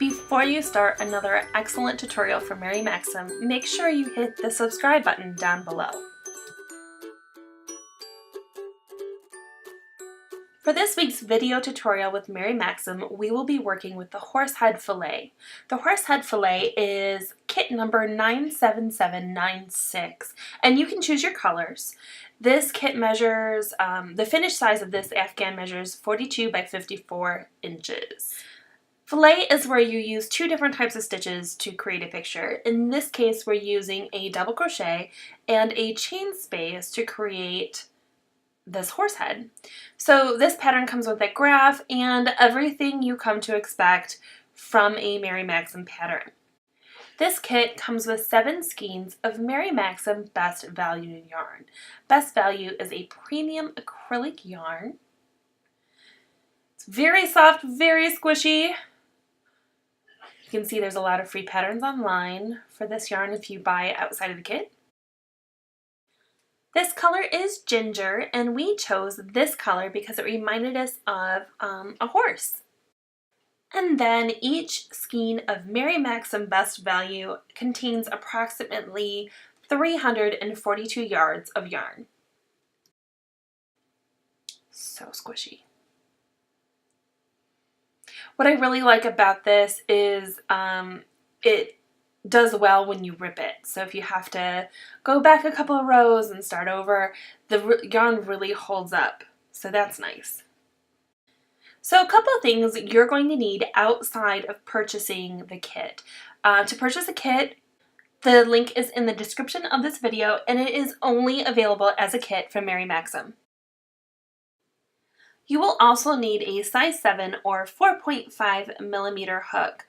Before you start another excellent tutorial from Mary Maxim, make sure you hit the subscribe button down below. For this week's video tutorial with Mary Maxim, we will be working with the horsehead fillet. The horsehead fillet is kit number 97796, and you can choose your colors. This kit measures, the finished size of this afghan measures 42 by 54 inches. Fillet is where you use two different types of stitches to create a picture. In this case, we're using a double crochet and a chain space to create this horse head. So this pattern comes with a graph and everything you come to expect from a Mary Maxim pattern. This kit comes with 7 skeins of Mary Maxim Best Value yarn. Best Value is a premium acrylic yarn. It's very soft, very squishy. You can see there's a lot of free patterns online for this yarn if you buy it outside of the kit. This color is ginger, and we chose this color because it reminded us of a horse. And then each skein of Mary Maxim Best Value contains approximately 342 yards of yarn. So squishy. What I really like about this is it does well when you rip it. So if you have to go back a couple of rows and start over, the yarn really holds up. So that's nice. So a couple of things you're going to need outside of purchasing the kit. To purchase a kit, the link is in the description of this video, and it is only available as a kit from Mary Maxim. You will also need a size 7 or 4.5 millimeter hook.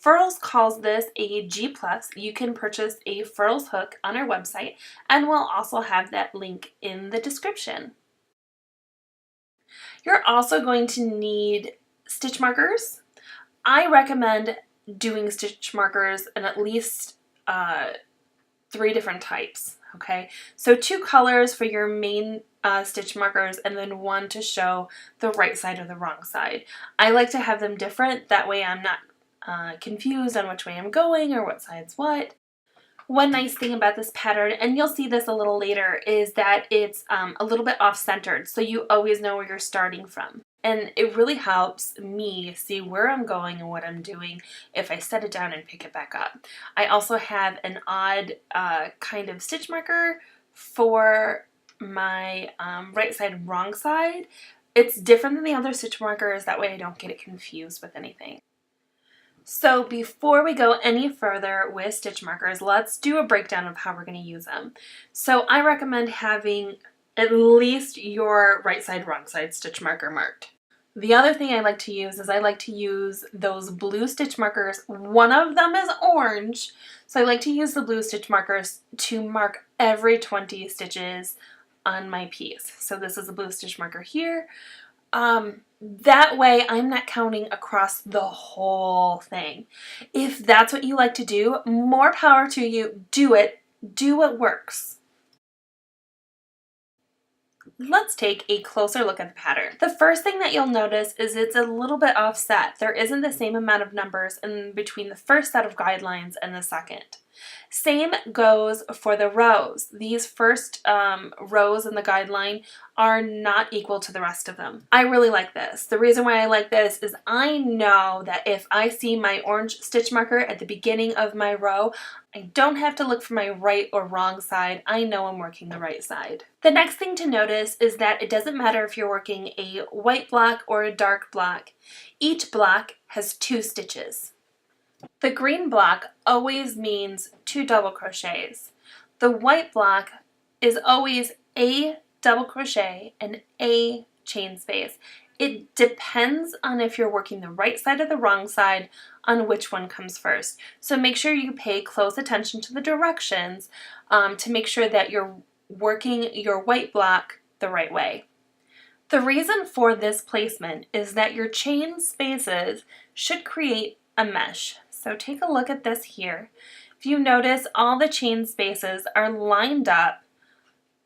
Furls calls this a G+. You can purchase a Furls hook on our website, and we'll also have that link in the description. You're also going to need stitch markers. I recommend doing stitch markers in at least 3 different types, okay? So 2 colors for your main stitch markers, and then 1 to show the right side or the wrong side. I like to have them different, that way I'm not confused on which way I'm going or what side's what. One nice thing about this pattern, and you'll see this a little later, is that it's a little bit off-centered, so you always know where you're starting from. And it really helps me see where I'm going and what I'm doing if I set it down and pick it back up. I also have an odd kind of stitch marker for my right side and wrong side. It's different than the other stitch markers, that way I don't get it confused with anything. So before we go any further with stitch markers, let's do a breakdown of how we're going to use them. So I recommend having at least your right side, wrong side stitch marker marked. The other thing I like to use is I like to use those blue stitch markers. One of them is orange, so I like to use the blue stitch markers to mark every 20 stitches on my piece. So this is a blue stitch marker here. That way I'm not counting across the whole thing. If that's what you like to do, more power to you. Do it. Do what works. Let's take a closer look at the pattern. The first thing that you'll notice is it's a little bit offset. There isn't the same amount of numbers in between the first set of guidelines and the second. Same goes for the rows. These first rows in the guideline are not equal to the rest of them. I really like this. The reason why I like this is I know that if I see my orange stitch marker at the beginning of my row, I don't have to look for my right or wrong side. I know I'm working the right side. The next thing to notice is that it doesn't matter if you're working a white block or a dark block. Each block has 2 stitches. The green block always means 2 double crochets. The white block is always a double crochet and a chain space. It depends on if you're working the right side or the wrong side on which one comes first. So make sure you pay close attention to the directions to make sure that you're working your white block the right way. The reason for this placement is that your chain spaces should create a mesh. So take a look at this here. If you notice, all the chain spaces are lined up.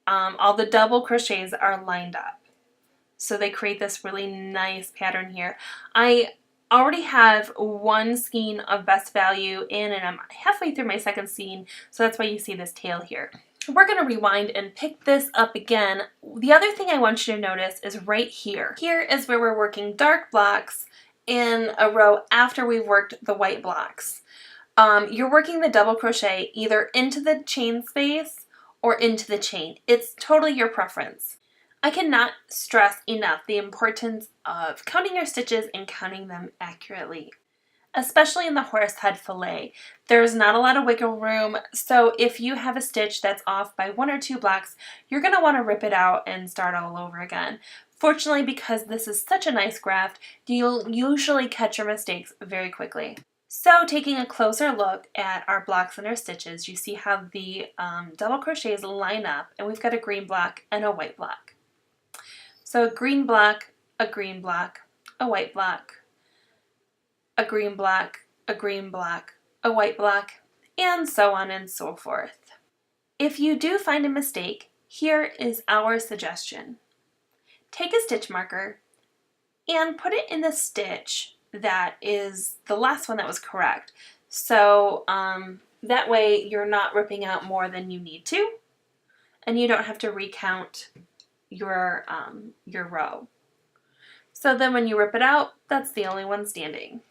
All the double crochets are lined up. So they create this really nice pattern here. I already have one skein of best value in, and I'm halfway through my second skein, so that's why you see this tail here. We're going to rewind and pick this up again. The other thing I want you to notice is right here. Here is where we're working dark blocks in a row after we've worked the white blocks. You're working the double crochet either into the chain space or into the chain. It's totally your preference. I cannot stress enough the importance of counting your stitches and counting them accurately, especially in the horsehead fillet. There's not a lot of wiggle room, so if you have a stitch that's off by 1 or 2 blocks, you're going to want to rip it out and start all over again. Fortunately, because this is such a nice graft, you'll usually catch your mistakes very quickly. So taking a closer look at our blocks and our stitches, you see how the double crochets line up, and we've got a green block and a white block. So a green block, a green block, a white block, a green block, a green block, a white block, and so on and so forth. If you do find a mistake, here is our suggestion. Take a stitch marker and put it in the stitch that is the last one that was correct. So that way you're not ripping out more than you need to, and you don't have to recount your row. So then when you rip it out, that's the only one standing.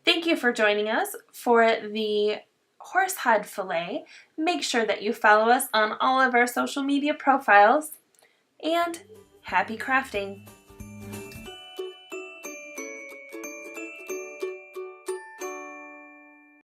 Thank you for joining us for the horsehead fillet. Make sure that you follow us on all of our social media profiles, and happy crafting!